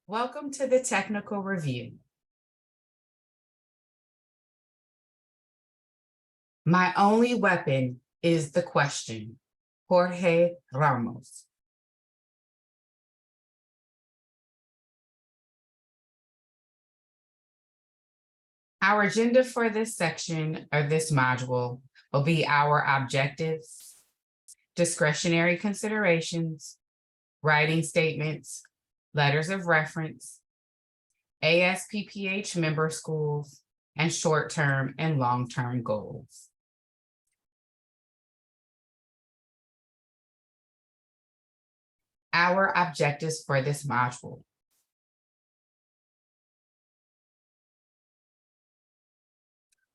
Welcome to the technical review. My only weapon is the question. Jorge Ramos. Our agenda for this section or this module will be our objectives, discretionary considerations, writing statements, letters of reference, ASPPH member schools, and short-term and long-term goals. Our objectives for this module.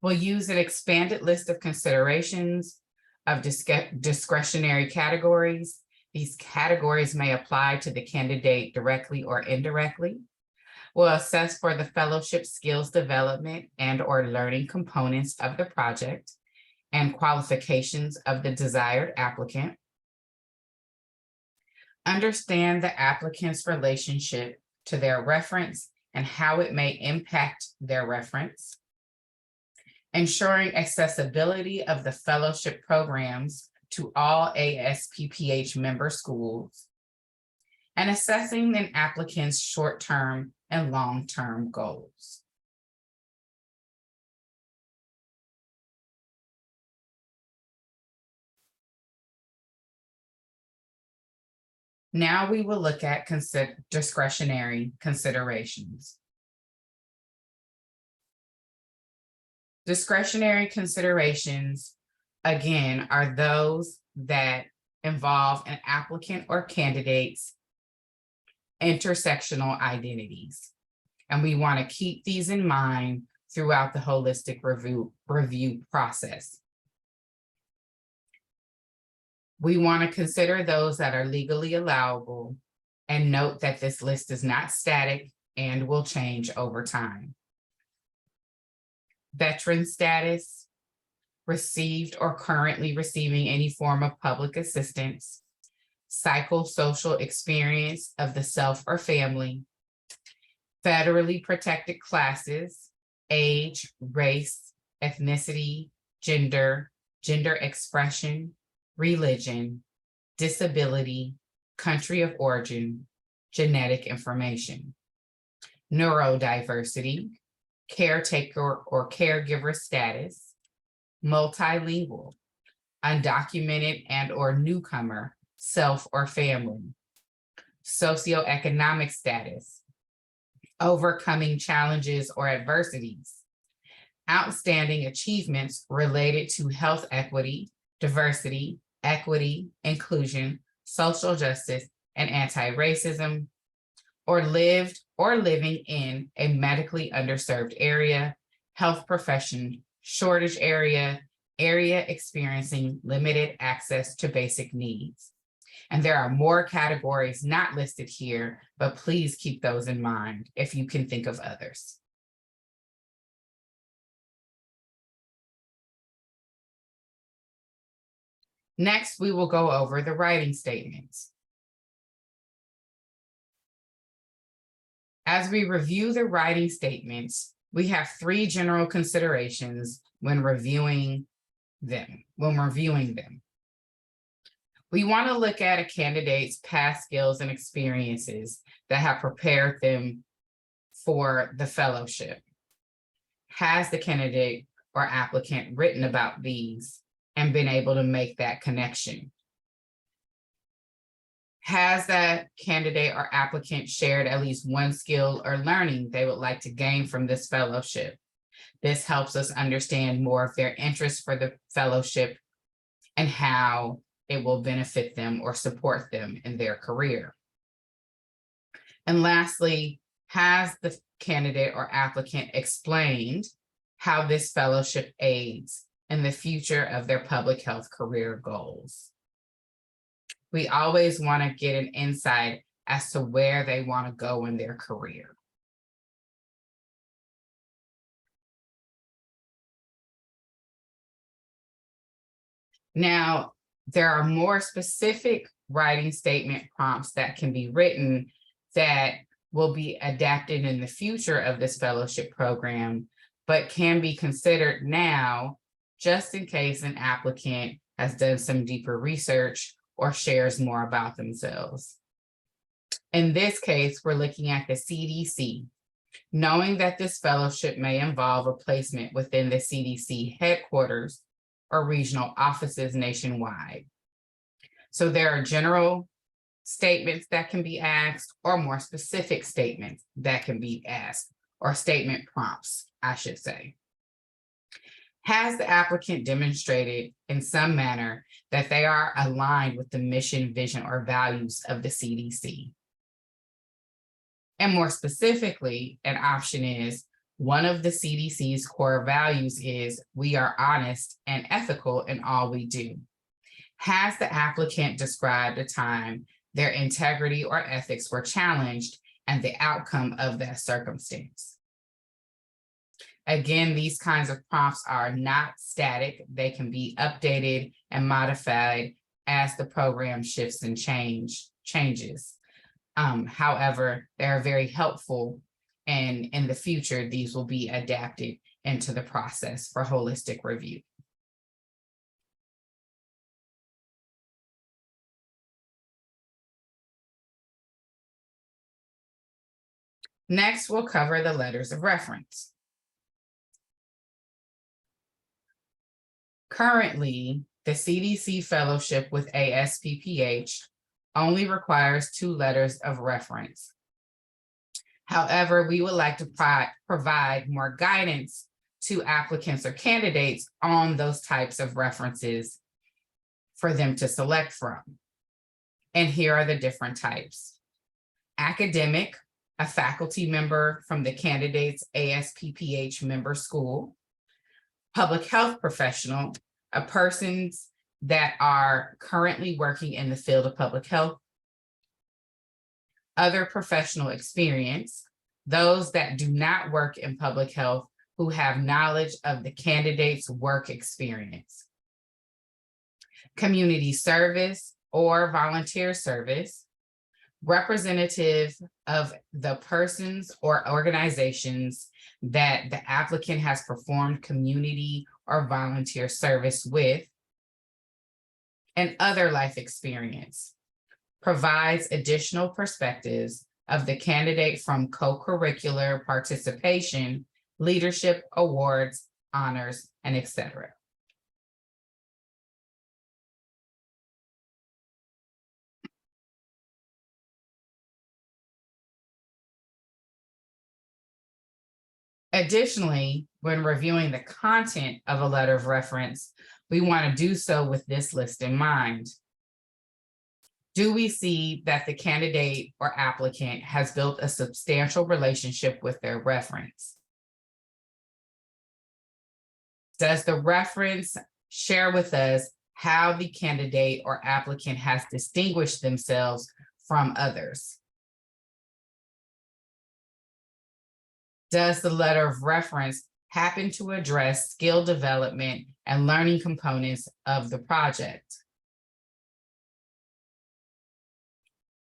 We'll use an expanded list of considerations of discretionary categories. These categories may apply to the candidate directly or indirectly. We'll assess for the fellowship skills development and/or learning components of the project and qualifications of the desired applicant. Understand the applicant's relationship to their reference and how it may impact their reference. Ensuring accessibility of the fellowship programs to all ASPPH member schools, and assessing an applicant's short-term and long-term goals. Now we will look at discretionary considerations. Discretionary considerations, again, are those that involve an applicant or candidate's intersectional identities. And we want to keep these in mind throughout the holistic review process. We want to consider those that are legally allowable and note that this list is not static and will change over time. Veteran status, received or currently receiving any form of public assistance, psychosocial experience of the self or family, federally protected classes, age, race, ethnicity, gender, gender expression, religion, disability, country of origin, genetic information, neurodiversity, caretaker or caregiver status, multilingual, undocumented and/or newcomer, self or family, socioeconomic status, overcoming challenges or adversities, outstanding achievements related to health equity, diversity, equity, inclusion, social justice, and anti-racism, or lived or living in a medically underserved area, health profession shortage area, area experiencing limited access to basic needs. And there are more categories not listed here, but please keep those in mind if you can think of others. Next, we will go over the writing statements. As we review the writing statements, we have three general considerations when reviewing them. We want to look at a candidate's past skills and experiences that have prepared them for the fellowship. Has the candidate or applicant written about these and been able to make that connection? Has that candidate or applicant shared at least one skill or learning they would like to gain from this fellowship? This helps us understand more of their interest for the fellowship and how it will benefit them or support them in their career. And lastly, has the candidate or applicant explained how this fellowship aids in the future of their public health career goals? We always want to get an insight as to where they want to go in their career. Now, there are more specific writing statement prompts that can be written that will be adapted in the future of this fellowship program, but can be considered now just in case an applicant has done some deeper research or shares more about themselves. In this case, we're looking at the CDC, knowing that this fellowship may involve a placement within the CDC headquarters or regional offices nationwide. So there are general statements that can be asked, or more specific statements that can be asked, or statement prompts, I should say. Has the applicant demonstrated in some manner that they are aligned with the mission, vision, or values of the CDC? And more specifically, an option is one of the CDC's core values is we are honest and ethical in all we do. Has the applicant described a time their integrity or ethics were challenged and the outcome of that circumstance? Again, these kinds of prompts are not static. They can be updated and modified as the program shifts and changes. However, they're very helpful, and in the future, these will be adapted into the process for holistic review. Next, we'll cover the letters of reference. Currently, the CDC fellowship with ASPPH only requires 2 letters of reference. However, we would like to provide more guidance to applicants or candidates on those types of references for them to select from. And here are the different types. Academic, a faculty member from the candidate's ASPPH member school. Public health professional, a persons that are currently working in the field of public health. Other professional experience, those that do not work in public health who have knowledge of the candidate's work experience. Community service or volunteer service, representative of the persons or organizations that the applicant has performed community or volunteer service with. And other life experience, provides additional perspectives of the candidate from co-curricular participation, leadership, awards, honors, and etc. Additionally, when reviewing the content of a letter of reference, we want to do so with this list in mind. Do we see that the candidate or applicant has built a substantial relationship with their reference? Does the reference share with us how the candidate or applicant has distinguished themselves from others? Does the letter of reference happen to address skill development and learning components of the project?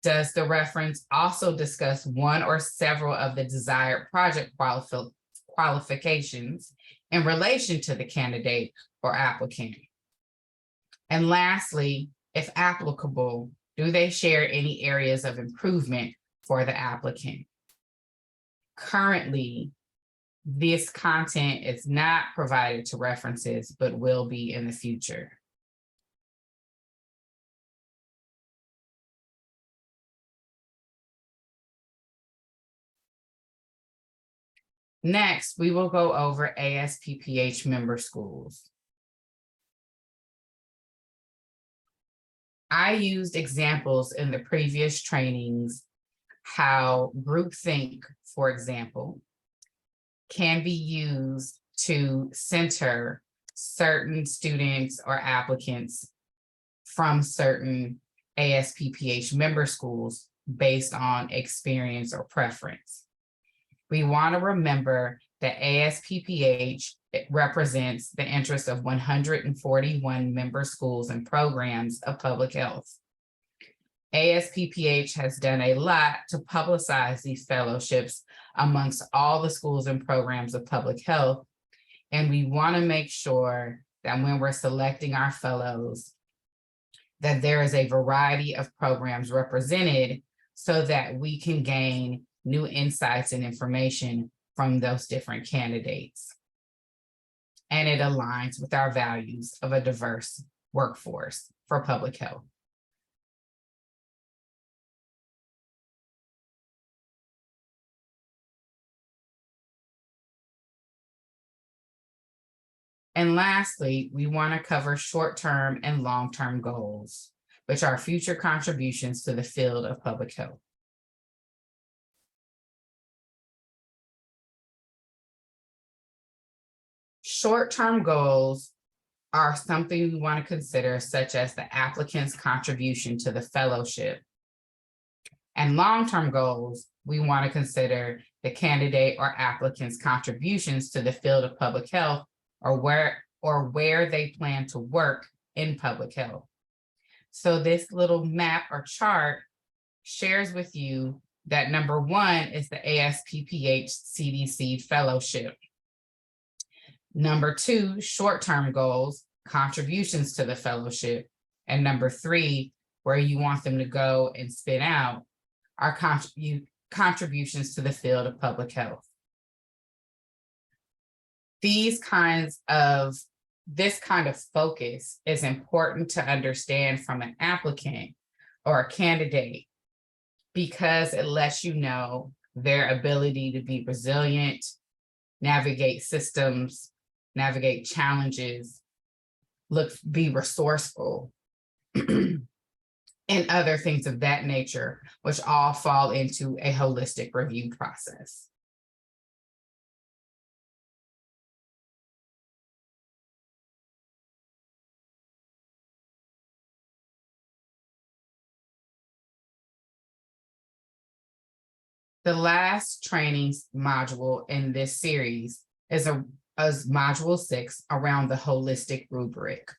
Does the reference also discuss one or several of the desired project qualifications in relation to the candidate or applicant? And lastly, if applicable, do they share any areas of improvement for the applicant? Currently, this content is not provided to references, but will be in the future. Next, we will go over ASPPH member schools. I used examples in the previous trainings how groupthink, for example, can be used to center certain students or applicants from certain ASPPH member schools based on experience or preference. We want to remember that ASPPH represents the interests of 141 member schools and programs of public health. ASPPH has done a lot to publicize these fellowships amongst all the schools and programs of public health. And we want to make sure that when we're selecting our fellows, that there is a variety of programs represented so that we can gain new insights and information from those different candidates. And it aligns with our values of a diverse workforce for public health. And lastly, we want to cover short-term and long-term goals, which are future contributions to the field of public health. Short-term goals are something we want to consider, such as the applicant's contribution to the fellowship. And long-term goals, we want to consider the candidate or applicant's contributions to the field of public health, or where they plan to work in public health. So this little map or chart shares with you that number one is the ASPPH CDC fellowship. Number two, short-term goals, contributions to the fellowship. And number three, where you want them to go and spit out, are contributions to the field of public health. This kind of focus is important to understand from an applicant or a candidate, because it lets you know their ability to be resilient, navigate systems, navigate challenges, be resourceful, and other things of that nature, which all fall into a holistic review process. The last training module in this series is module 6 around the holistic rubric.